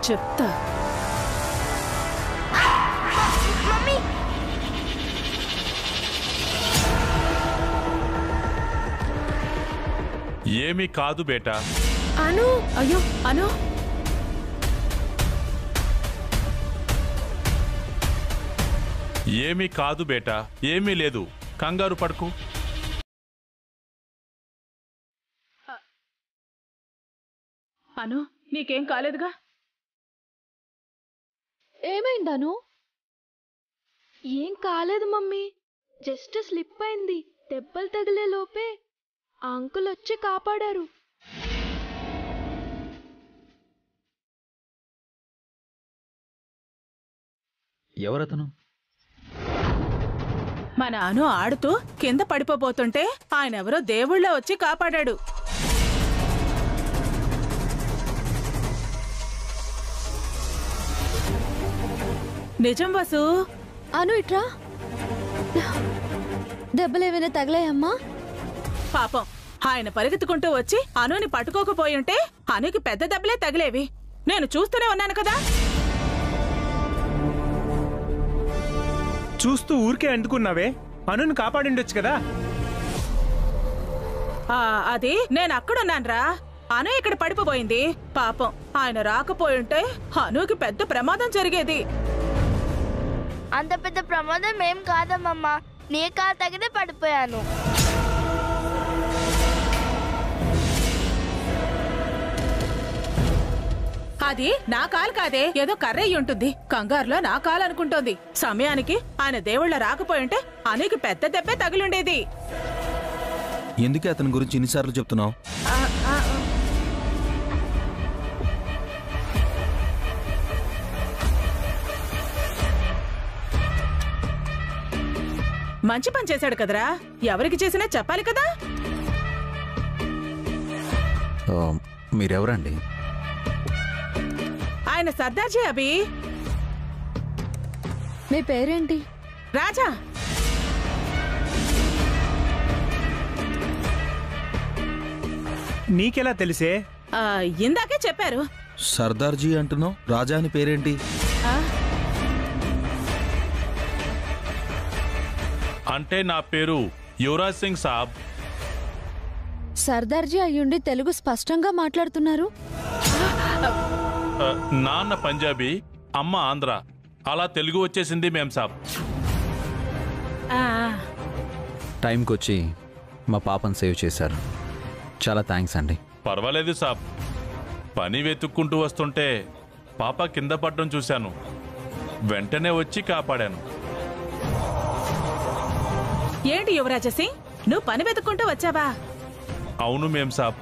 చెప్తా. ఏమీ కాదు బేటా. అను, అయ్యో అను, ఏమీ కాదు బేటా, ఏమీ లేదు, కంగారు పడుకు. అను నీకేం కాలేదుగా? ఏమైందను? ఏం కాలేదు మమ్మీ, జస్ట్ స్లిప్ అయింది. దెబ్బలు తగిలే లోపే ఆ అంకుల్ వచ్చి కాపాడారు. ఎవరతను? మన అను ఆడుతూ కింద పడిపోబోతుంటే ఆయన ఎవరో దేవుళ్ళ వచ్చి కాపాడాడు. నిజం వసు. అను ఇట్రా. దెబ్బలేమైనా తగిలాయమ్మా? పాపం ఆయన పరిగెత్తుకుంటూ వచ్చి అనుని పట్టుకోకపోయింటే అనుకి పెద్ద దెబ్బలే తగిలేవి. నేను చూస్తూనే ఉన్నాను కదా. చూస్తూ ఊరికే ఎందుకున్నావే? అనుని కాపాడిండొచ్చు కదా. అది నేను అక్కడున్నానురా. అను ఇక్కడ పడిపోయింది. పాపం ఆయన రాకపోయింటే అనుకి పెద్ద ప్రమాదం జరిగేది. అంత పెద్ద ప్రమాదం ఏం కాదమ్మా, నీ కాలు తగితే పడిపోయాను. అది నా కాలు కాదే, ఏదో కర్రయ్యి ఉంటుంది. కంగారులో నా కాలు అనుకుంటోంది. సమయానికి ఆయన దేవుళ్ళ రాకపోయింటే అనుకి పెద్ద దెబ్బే తగిలిండేది. ఎందుకే అతని గురించి ఇన్నిసార్లు చెప్తున్నావు? మంచి పని చేశాడు కదరా, ఎవరికి చేసినా చెప్పాలి కదా. మీరెవరండి? ఆయన సర్దార్జీ అభి. మీ పేరేంటి? రాజా. నీకెలా తెలిసే? ఇందాకే చెప్పారు. సర్దార్జీ అంటున్నావు, రాజా అని పేరేంటి? అంటే నా పేరు యువరాజ్ సింగ్ సాబ్. సర్దార్జీ అయ్యుండి తెలుగు స్పష్టంగా మాట్లాడుతున్నారు. నాన్న పంజాబీ, అమ్మ ఆంధ్ర, అలా తెలుగు వచ్చేసింది మేం సాబ్. టైంకి వచ్చి మా పాపను సేవ్ చేశారు, చాలా థ్యాంక్స్ అండి. పర్వాలేదు సాబ్. పని వెతుక్కుంటూ వస్తుంటే పాప కింద పడడం చూశాను, వెంటనే వచ్చి కాపాడాను. ఏంటి యువరాజ సింగ్, నువ్వు పని వెతుక్కుంటూ వచ్చావా? అవును మేం సాబ్.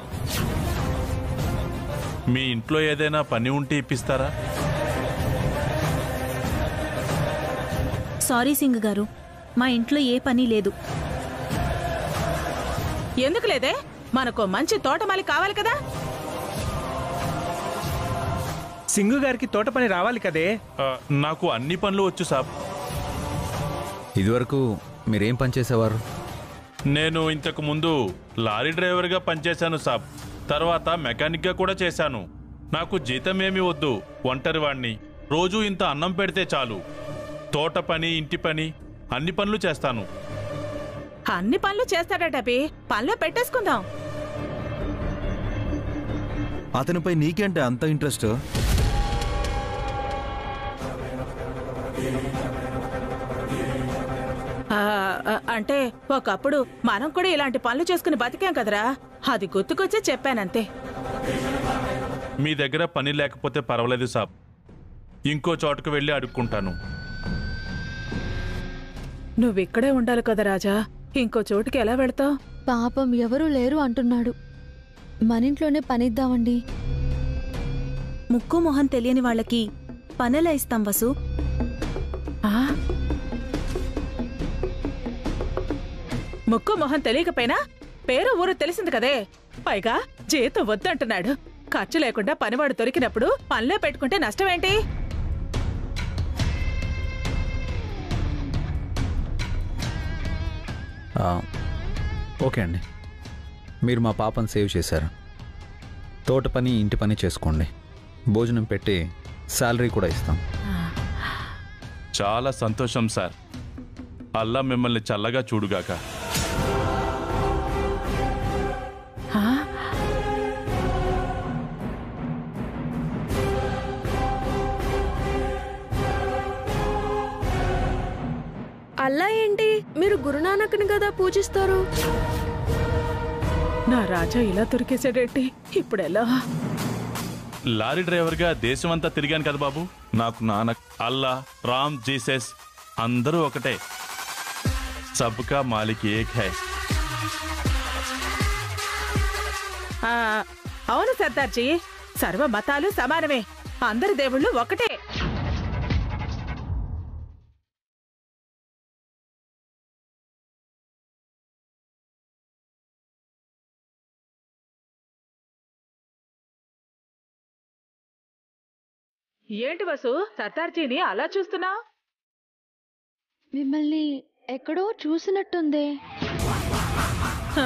మీ ఇంట్లో ఏదైనా పని ఉంటే ఇప్పిస్తారా? సారీ సింగ్ గారు, మా ఇంట్లో ఏ పని లేదు. ఎందుకు లేదే? మనకు మంచి తోటమాలి కావాలి కదా. సింగు గారికి తోట పని రావాలి కదే. నాకు అన్ని పనులు వచ్చు సాబ్. ఇదివరకు మీరేం పని చేసేవారు? నేను ఇంతకు ముందు లారీ డ్రైవర్గా పనిచేశాను సాబ్. తర్వాత మెకానిక్గా కూడా చేశాను. నాకు జీతం ఏమీ వద్దు, ఒంటరివాణ్ణి. రోజు ఇంత అన్నం పెడితే చాలు. తోట పని, ఇంటి పని, అన్ని పనులు చేస్తాను. అన్ని పనులు చేస్తాడట అభి, పనిలో పెట్టేసుకుందాం. అతనిపై నీకేంటే అంత ఇంట్రెస్ట్? అంటే ఒకప్పుడు మనం కూడా ఇలాంటి పనులు చేసుకుని బతికాం కదరా, అది గుర్తుకొచ్చే చెప్పానంతే. మీ దగ్గర పని లేకపోతే పర్వాలేదు సాబ్, ఇంకో చోటుకు వెళ్ళి అడుక్కుంటాను. నువ్విక్కడే ఉండాలి కదా రాజా, ఇంకో చోటుకి ఎలా వెళ్తావు? పాపం ఎవరూ లేరు అంటున్నాడు, మనింట్లోనే పనిద్దామండి. ముక్కు మొహం తెలియని వాళ్ళకి పనులా ఇస్తాం వసు. ముక్కు మొహం తెలియకపోయినా పేరు ఊరు తెలిసింది కదే. పైగా జీతం వద్దంటున్నాడు. ఖర్చు లేకుండా పనివాడు దొరికినప్పుడు పనిలో పెట్టుకుంటే నష్టమేంటి? ఓకే అండి, మీరు మా పాపను సేవ్ చేశారు. తోట పని, ఇంటి పని చేసుకోండి. భోజనం పెట్టి శాలరీ కూడా ఇస్తాం. చాలా సంతోషం సార్. అల్లా మిమ్మల్ని చల్లగా చూడుగాక. ఆ? అల్లా ఏంటి? మీరు గురునానక్ని కదా పూజిస్తారు. నా రాజా ఇలా దొరికేసాడేంటి? ఇప్పుడెలా? లారీ డ్రైవర్గా దేశమంతా తిరిగాను కదా బాబు. నాకు నానక్, అల్లా, రామ్, జీసస్ అందరూ ఒకటే. సబ్కా మాలిక్ ఏక్ హై. ఆ, అవును సర్దార్జీ, సర్వ మతాలు సమానమే, అందరి దేవుళ్ళు ఒకటే. ఏంటి వసు, సర్దార్జీని అలా చూస్తున్నా? మిమ్మల్ని ఎక్కడో చూసినట్టుందే. హ?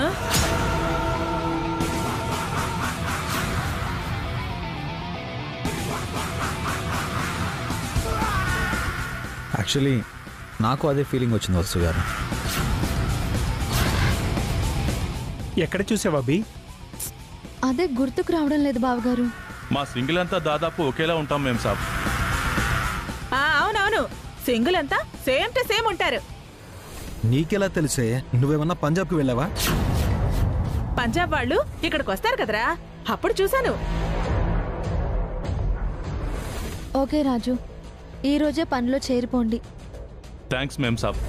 యాక్చువల్లీ నాకు అదే ఫీలింగ్ వచ్చింది వసు గారు. ఎక్కడ చూసావా అభి? అదే గుర్తుకు రావడం లేదు బావగారు. మా సింగిల్ అంతా దాదాపు ఒకేలా ఉంటాం మేము సాబ్. అవునవును, సింగిల్ అంతా సేమ్ టు సేమ్ ఉంటారు. నీకెలా తెలిసే? నువ్వేమన్నా పంజాబ్కి వెళ్ళావా? పంజాబ్ వాళ్ళు ఇక్కడికి వస్తారు కదరా, అప్పుడు చూశాను. ఓకే రాజు, ఈ రోజే పనిలో చేరిపోండి. థ్యాంక్స్ మేం సాబ్.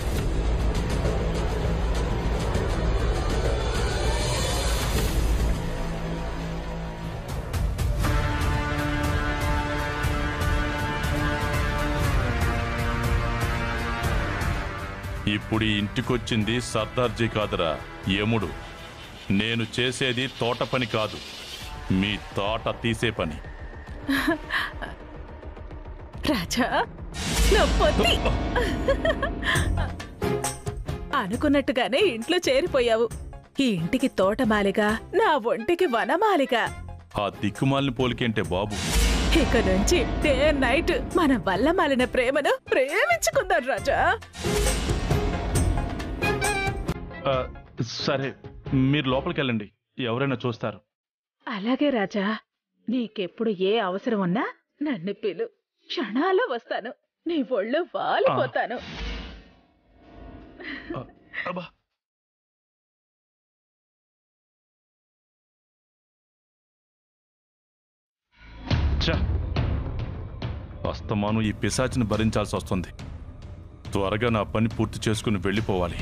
ఇప్పుడు ఈ ఇంటికొచ్చింది సర్దార్జీ కాదురా, యముడు. నేను చేసేది తోట పని కాదు, మీ తోట తీసే పని. రాజా నా పొత్తి. అనుకున్నట్టుగానే ఇంట్లో చేరిపోయావు. ఈ ఇంటికి తోటమాలిగా, నా ఒంటికి వనమాలిగా. ఆ దిక్కుమాలిన పోలికేంటే బాబు. ఇక నుంచి డే నైట్ మన వల్ల మాలిన ప్రేమను ప్రేమించుకుందాం రాజా. సరే, మీరు లోపలికి వెళ్ళండి, ఎవరైనా చూస్తారు. అలాగే రాజా, నీకెప్పుడు ఏ అవసరం ఉన్నా నన్ను పిలు, క్షణాల్లో వస్తాను, నీ ఒళ్ళు వాలిపోతాను. అబ్బా, అస్తమాను ఈ పిశాచిని భరించాల్సి వస్తుంది. త్వరగా నా పని పూర్తి చేసుకుని వెళ్ళిపోవాలి.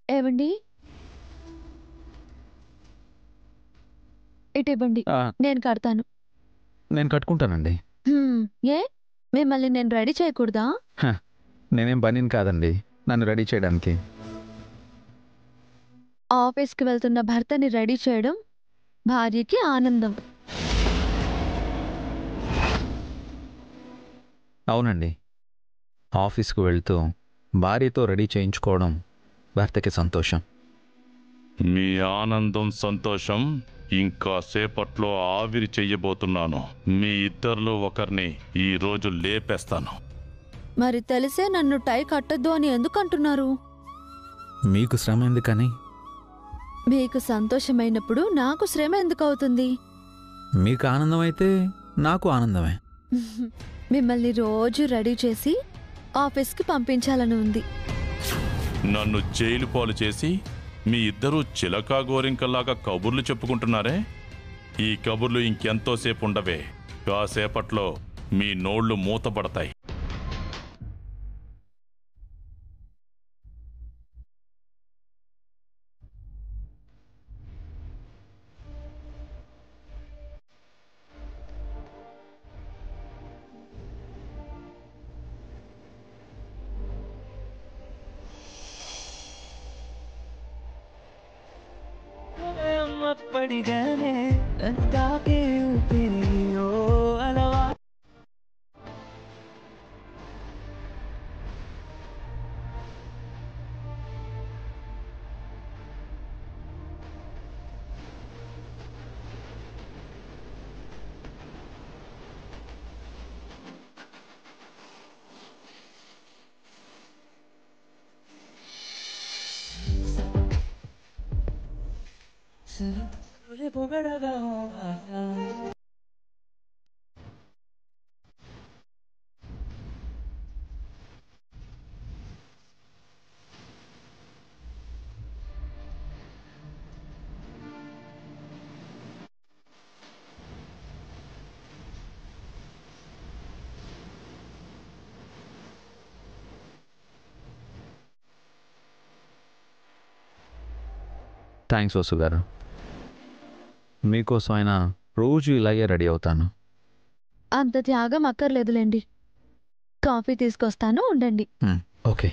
ఏమండి, ఇటు ఇవ్వండి, నేను కడతాను. నేను కట్టుకుంటానండి. ఏ, మిమ్మల్ని నేను రెడీ చేయకూడదా? నేనేం బనీన్ కాదండి నన్ను రెడీ చేయడానికి. ఆఫీస్కి వెళ్తున్న భర్తని రెడీ చేయడం భార్యకి ఆనందం. అవునండి, ఆఫీస్కు వెళ్తూ భార్యతో రెడీ చేయించుకోవడం భర్తకి సంతోషం. మీ ఆనందం, సంతోషం ఇంకా సేపట్లో ఆవిరి చెయ్యబోతున్నాను. మీ ఇద్దరిలో ఒకరిని ఈ రోజు లేపేస్తాను. మరి తెలిసే నన్ను టై కట్టద్దు అని ఎందుకు అంటున్నారు? మీకు శ్రమ ఎందుకని? మీకు సంతోషమైనప్పుడు నాకు శ్రమ ఎందుకు అవుతుంది? మీకు ఆనందం అయితే నాకు ఆనందమే. మిమ్మల్ని రోజు రెడీ చేసి ఆఫీస్కి పంపించాలని ఉంది. నన్ను జైలు పాలు చేసి మీ ఇద్దరూ చిలకా గోరింకల్లాగా కబుర్లు చెప్పుకుంటున్నారే, ఈ కబుర్లు ఇంకెంతోసేపు ఉండవే. కాసేపట్లో మీ నోళ్లు మూతపడతాయి. అప్పటిగానే తాకే ఊపిరి ఓ అలవా. థ్యాంక్స్ వసు గారు. మీకోసం అయినా రోజు ఇలాగే రెడీ అవుతాను. అంత త్యాగం అక్కర్లేదులేండి. కాఫీ తీసుకొస్తాను, ఉండండి. ఓకే.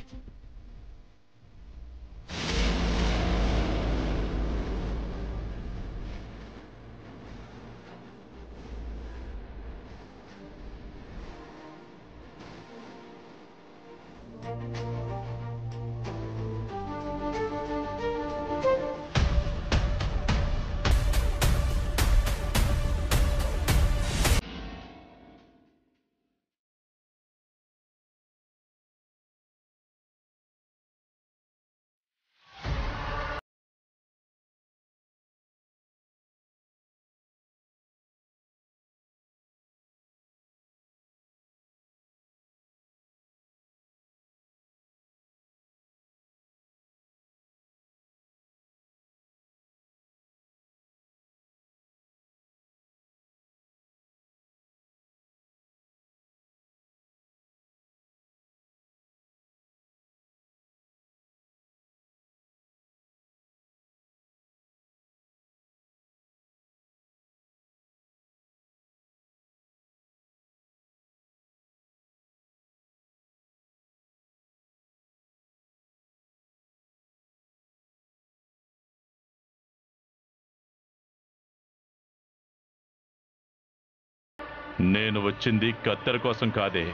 నేను వచ్చింది కత్తెర కోసం కాదే,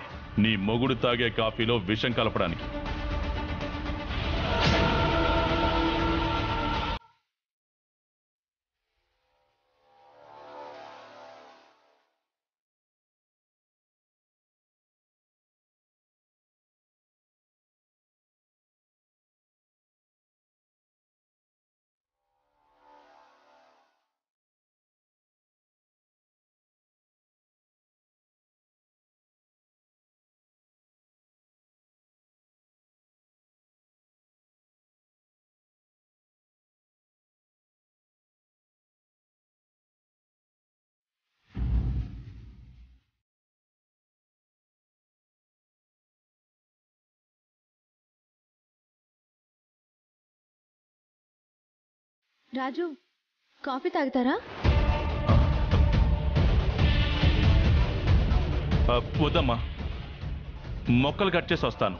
నీ మొగుడు తాగే కాఫీలో విషం కలపడానికి. రాజు, కాఫీ తాగుతారా? వద్దమ్మా, మొక్కలు కట్ చేసి వస్తాను.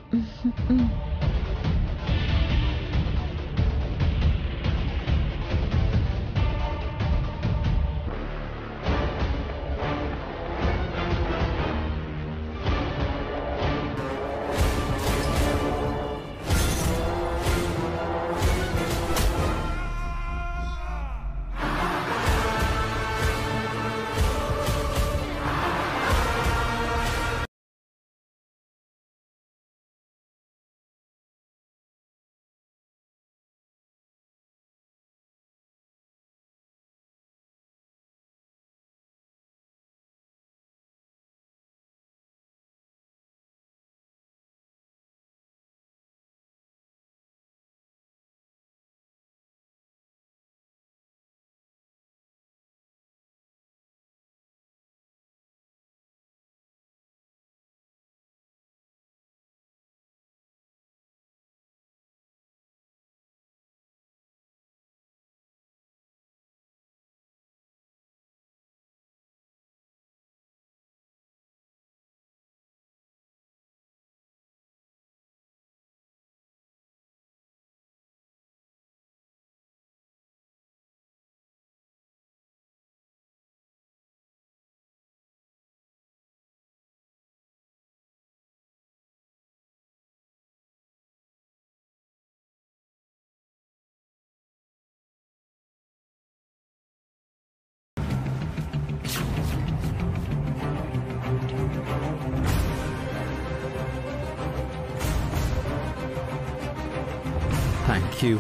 Thank you.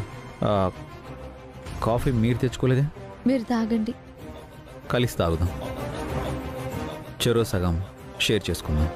కాఫీ మీరు తెచ్చుకోలేదే? మీరు తాగండి. కలిసి తాగుదాం. చెరో సగం షేర్ చేసుకుందాం.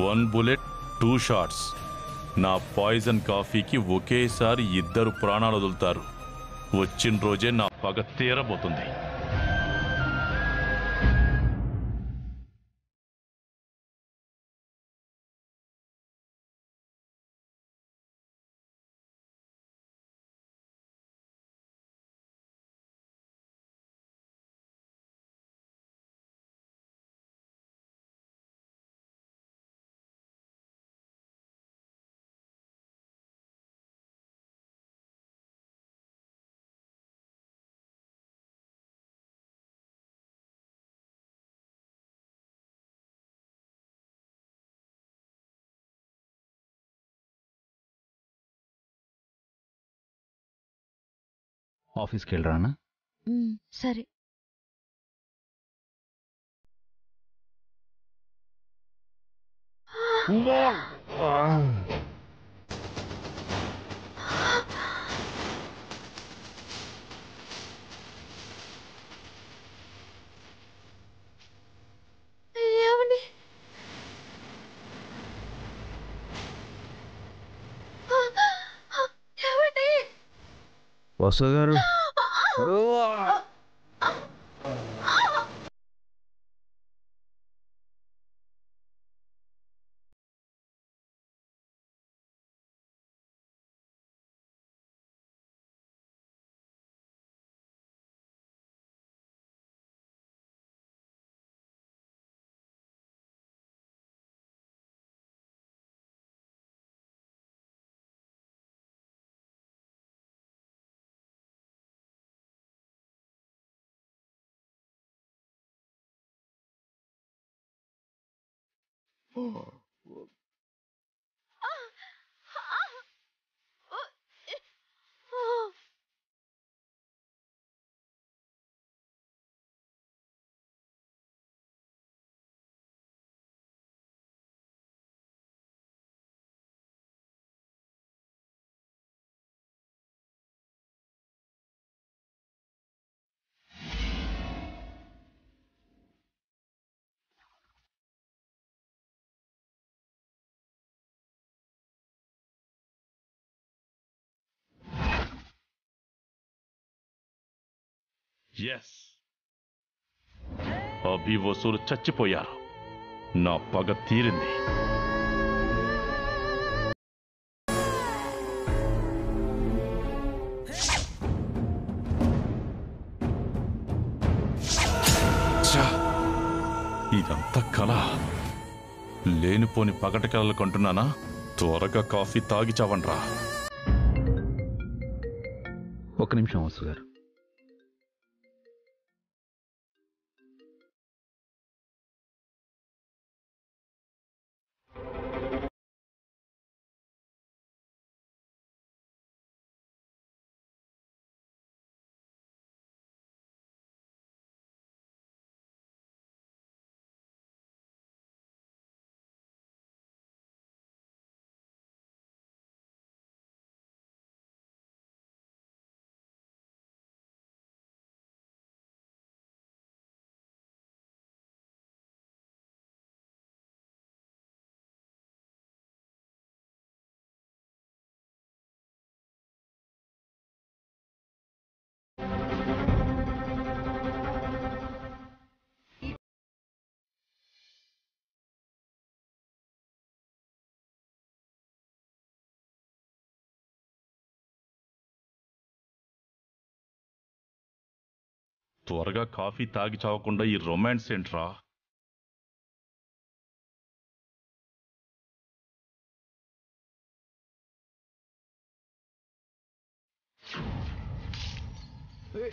One bullet 2 shots. నా పాయిజన్ కాఫీకి ఒకేసారి 2 ప్రాణాలు వదులుతారు. వచ్చిన రోజే నా పగ తీరబోతుంది. ఆఫీస్కి వెళ్ళరానా? సరే. వసు గారు, ఎస్, అభి వసూలు చచ్చిపోయారు. నా పగ తీరింది. ఇదంతా కళ. లేనిపోని పగటి కలలు కొంటున్నానా? త్వరగా కాఫీ తాగి చావండ్రా. ఒక్క నిమిషం వసు గారు. త్వరగా కాఫీ తాగి చావకుండా ఈ రొమాన్స్ ఏంట్రా? ఏ